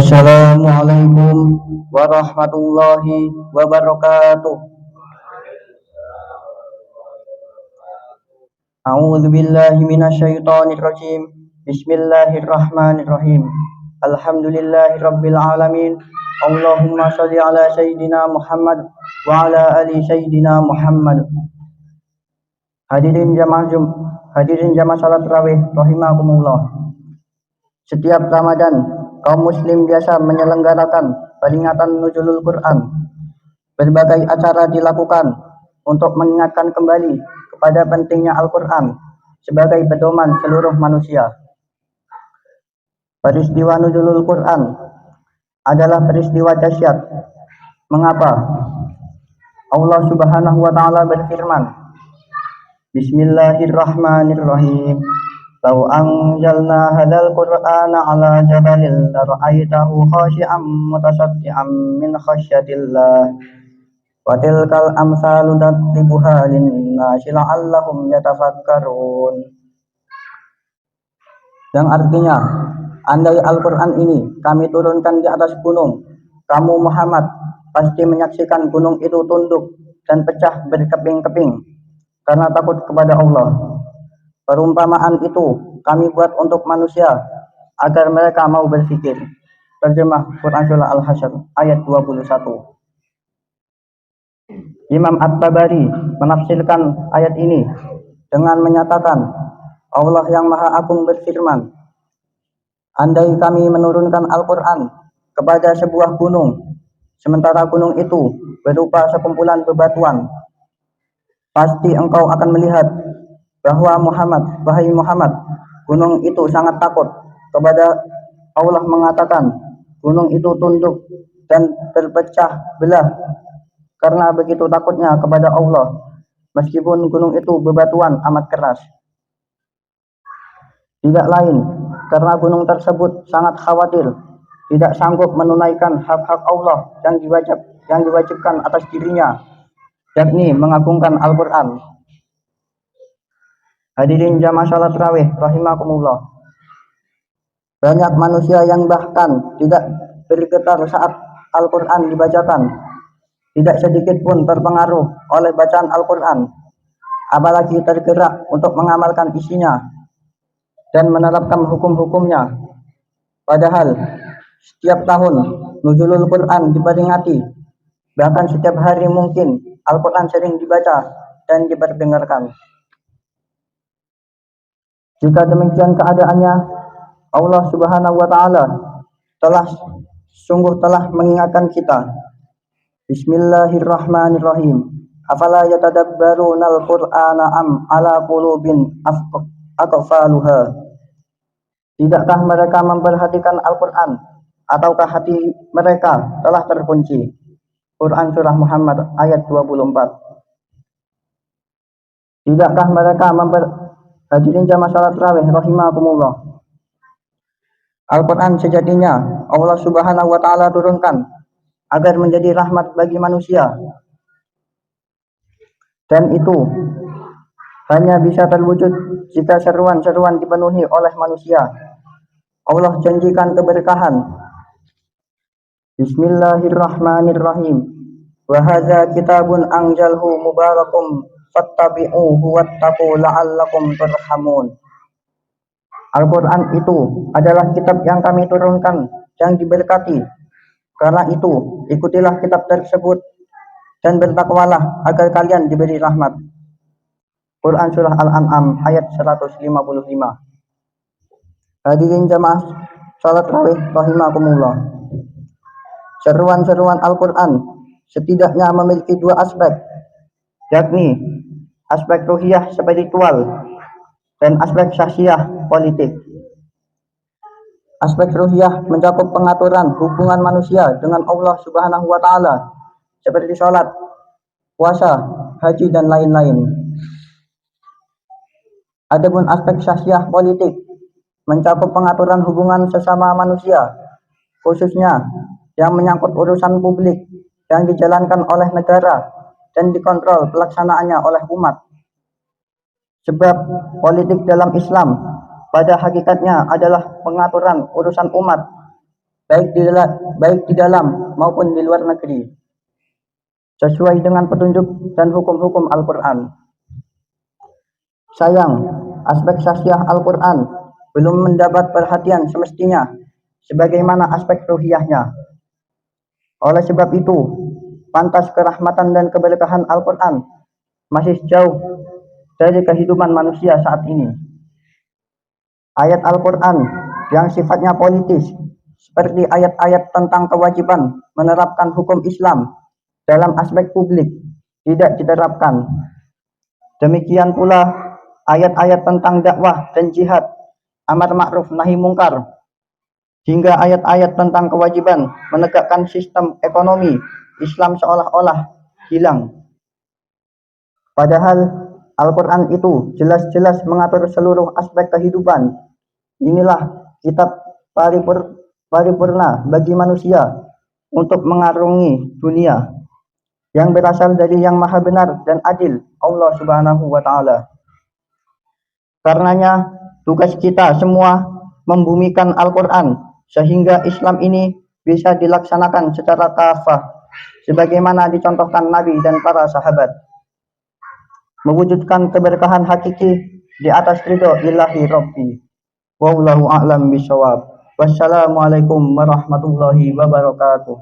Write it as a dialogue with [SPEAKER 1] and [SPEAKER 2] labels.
[SPEAKER 1] Assalamualaikum warahmatullahi wabarakatuh. A'udzu billahi minasyaitonir rajim. Bismillahirrahmanirrahim. Alhamdulillahirabbil alamin. Allahumma shalli ala sayyidina Muhammad wa ala ali sayyidina Muhammad. Hadirin jamaah salat tarawih rahimakumullah. Setiap Ramadan, kaum muslim biasa menyelenggarakan peringatan nuzulul Quran. Berbagai acara dilakukan untuk mengingatkan kembali kepada pentingnya Al-Quran sebagai pedoman seluruh manusia. Peristiwa nuzulul Quran adalah peristiwa dahsyat. Mengapa? Allah Subhanahu wa taala berfirman, Bismillahirrahmanirrahim. Lau anjalna hadzal Qur'ana 'ala jabalin lara'aitahu khashi'an mutasaddian min khasyatillah. Wa tilkal amsalu nadribuha lin-nasi la'allahum yatafakkarun. Yang artinya, andai Al-Qur'an ini kami turunkan di atas gunung, kamu Muhammad pasti menyaksikan gunung itu tunduk dan pecah berkeping-keping karena takut kepada Allah. Perumpamaan itu kami buat untuk manusia agar mereka mau berpikir. Terjemah Quran Surah Al-Hasyr ayat 21. Imam At-Tabari menafsirkan ayat ini dengan menyatakan Allah yang Maha Agung berfirman, andai kami menurunkan Al-Quran kepada sebuah gunung, sementara gunung itu berupa sekumpulan bebatuan, pasti engkau akan melihat bahwa wahai Muhammad, gunung itu sangat takut kepada Allah mengatakan gunung itu tunduk dan terpecah belah karena begitu takutnya kepada Allah, meskipun gunung itu bebatuan amat keras. Tidak lain karena gunung tersebut sangat khawatir tidak sanggup menunaikan hak-hak Allah yang diwajibkan atas dirinya, yakni mengagungkan Al-Quran. Hadirin jamaah salat tarawih rahimakumullah. Banyak manusia yang bahkan tidak bergetar saat Al-Quran dibacakan, tidak sedikit pun terpengaruh oleh bacaan Al-Quran, apalagi tergerak untuk mengamalkan isinya dan menerapkan hukum-hukumnya. Padahal setiap tahun nuzulul Quran diperingati, bahkan setiap hari mungkin Al-Quran sering dibaca dan diperdengarkan. Jika demikian keadaannya, Allah Subhanahu wa taala sungguh telah mengingatkan kita. Bismillahirrahmanirrahim. Afala yatadabbarunal Qur'ana am ala qulubin aqfaluha. Tidakkah mereka memperhatikan Al-Quran ataukah hati mereka telah terkunci? Quran Surah Muhammad ayat 24. Tidakkah mereka Hadirin jamaah salat tarawih rahimakumullah. Al-Quran sejatinya Allah Subhanahu wa taala turunkan agar menjadi rahmat bagi manusia. Dan itu hanya bisa terwujud jika seruan-seruan dipenuhi oleh manusia. Allah janjikan keberkahan. Bismillahirrahmanirrahim. Wa hadza kitabun anzalhu mubarakum fattabi'uhu wattaqu la'allakum turhamun. Al-Quran itu adalah kitab yang kami turunkan yang diberkati. Karena itu, ikutilah kitab tersebut dan bertakwalah agar kalian diberi rahmat. Quran Surah Al-An'am ayat 155. Hadirin jamaah salat tarawih rahimakumullah. Seruan-seruan Al-Quran setidaknya memiliki dua aspek, yakni aspek ruhiyah spiritual dan aspek syahsiah politik. Aspek ruhiyah mencakup pengaturan hubungan manusia dengan Allah Subhanahu wa taala seperti salat, puasa, haji dan lain-lain. Adapun aspek syahsiah politik mencakup pengaturan hubungan sesama manusia, khususnya yang menyangkut urusan publik yang dijalankan oleh negara dan dikontrol pelaksanaannya oleh umat. Sebab politik dalam Islam pada hakikatnya adalah pengaturan urusan umat baik di dalam maupun di luar negeri, sesuai dengan petunjuk dan hukum-hukum Al-Quran. Sayang, aspek syasiah Al-Quran belum mendapat perhatian semestinya sebagaimana aspek ruhiyahnya. Oleh sebab itu, pantas kerahmatan dan keberkahan Al-Quran masih jauh dari kehidupan manusia saat ini. Ayat Al-Quran yang sifatnya politis, seperti ayat-ayat tentang kewajiban menerapkan hukum Islam dalam aspek publik, tidak diterapkan. Demikian pula ayat-ayat tentang dakwah dan jihad, amar ma'ruf nahi mungkar, hingga ayat-ayat tentang kewajiban menegakkan sistem ekonomi Islam seolah-olah hilang. Padahal Al-Quran itu jelas-jelas mengatur seluruh aspek kehidupan. Inilah kitab paripurna bagi manusia untuk mengarungi dunia yang berasal dari yang maha benar dan adil, Allah Subhanahu wa Ta'ala. Karenanya tugas kita semua membumikan Al-Quran sehingga Islam ini bisa dilaksanakan secara kafah sebagaimana dicontohkan Nabi dan para sahabat, mewujudkan keberkahan hakiki di atas ridho ilahi Rabbi. Wallahu a'lam bishawab. Wassalamualaikum warahmatullahi wabarakatuh.